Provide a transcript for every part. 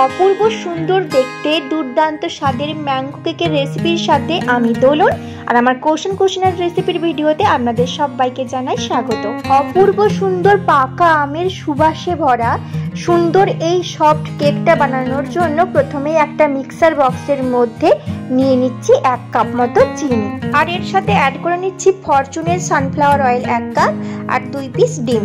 অপূর্ব সুন্দর দেখতে দুর্দান্ত স্বাদের ম্যাঙ্গো কেকের রেসিপির সাথে আমি দোলন আর আমার কোশনের রেসিপির ভিডিওতে আপনাদের সবাইকে জানাই স্বাগত। অপূর্ব সুন্দর পাকা আমের সুবাসে ভরা সুন্দর এই সফট কেকটা বানানোর জন্য প্রথমে একটা মিক্সার বক্সের মধ্যে নিয়ে নিচ্ছি 1 কাপ মতো চিনি, আর এর সাথে অ্যাড করে নিচ্ছি ফরচুনের সানফ্লাওয়ার অয়েল 1 কাপ আর 2 পিস ডিম।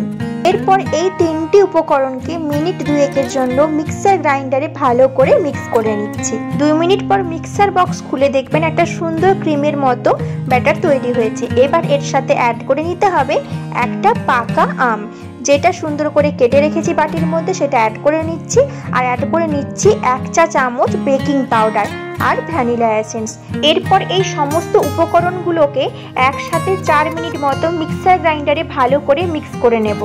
এরপর এই তিনটি উপকরণকে মিনিট 2 জন্য মিক্সার গ্রাইন্ডারে ভালো করে মিক্স করে নিচ্ছি। 2 মিনিট পর মিক্সার বক্স খুলে দেখবেন একটা সুন্দর ক্রিমের মতো ব্যাটার তৈরি হয়েছে। এবার এর সাথে অ্যাড করে নিতে হবে একটা পাকা আম, যেটা সুন্দর করে কেটে রেখেছি বাটির মধ্যে, সেটা অ্যাড করে নিচ্ছি। আর অ্যাড করে নিচ্ছি 1 চা চামচ বেকিং পাউডার আর ভ্যানিলা এসেন্স। এরপর এই সমস্ত উপকরণগুলোকে একসাথে 4 মিনিট মতো মিক্সার গ্রাইন্ডারে ভালো করে মিক্স করে নেব।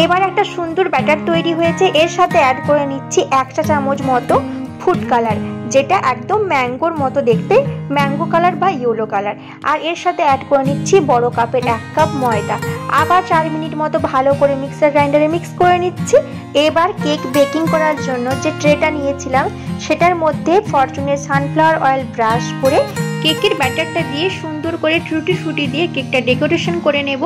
এবার একটা সুন্দর ব্যাটার তৈরি হয়েছে, এর সাথে অ্যাড করে নিচ্ছি 1 চা চামচ মতো ফুড কালার, যেটা একদম ম্যাঙ্গোর মতো দেখতে, ম্যাঙ্গো কালার বা ইয়েলো কালার। আর এর সাথে অ্যাড করে নিচ্ছি বড় কাপের 1 কাপ ময়দা। আবার 4 মিনিট মতো ভালো করে মিক্সার গ্রাইন্ডারে মিক্স করে নিচ্ছি। এবার কেক বেকিং করার জন্য যে ট্রেটা নিয়েছিলাম সেটার মধ্যে ফরচুনের সানফ্লাওয়ার অয়েল ব্রাশ করে কেকের ব্যাটারটা দিয়ে সুন্দর করে টুটি ফুটি দিয়ে কেকটা ডেকোরেশন করে নেব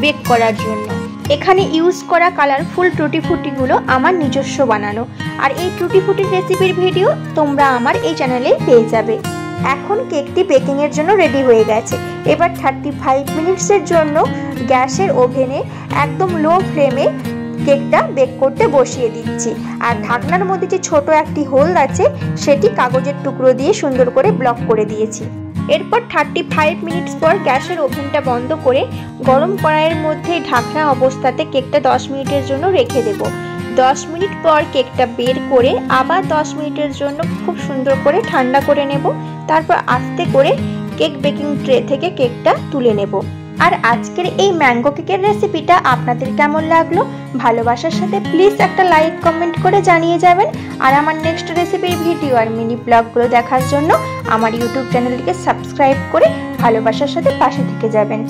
বেক করার জন্য। এখানে ইউজ করা কালারফুল টুটি ফুটিগুলো আমার নিজস্ব বানানো, আর এই টুটি ফুটির রেসিপির ভিডিও তোমরা আমার এই চ্যানেলে পেয়ে যাবে। এখন কেকটি বেকিং এর জন্য রেডি হয়ে গেছে। এবার 35 মিনিটসের জন্য গ্যাসের ওভেনে একদম লো ফ্লেমে কেকটা বেক করতে বসিয়ে দিচ্ছি। আর ঢাকনার মধ্যে যে ছোট একটি হোল আছে সেটি কাগজের টুকরো দিয়ে সুন্দর করে ব্লক করে দিয়েছি। এরপর 35 মিনিটস পর গ্যাসের ওভেনটা বন্ধ করে গরম কড়াইয়ের মধ্যে ঢাকনা অবস্থাতে কেকটা 10 মিনিটের জন্য রেখে দেব। 10 মিনিট পর কেকটা বের করে আবার 10 মিনিটের জন্য খুব সুন্দর করে ঠান্ডা করে নেব। তারপর আস্তে করে কেক বেকিং ট্রে থেকে কেকটা তুলে নেব। আর আজকের এই ম্যাঙ্গো কেকের রেসিপিটা আপনাদের কেমন লাগলো ভালোবাসার সাথে প্লিজ একটা লাইক কমেন্ট করে জানিয়ে যাবেন। আর আমার নেক্সট রেসিপির ভিডিও আর মিনি ব্লগগুলো দেখার জন্য আমার ইউটিউব চ্যানেলটিকে সাবস্ক্রাইব করে ভালোবাসার সাথে পাশে থেকে যাবেন।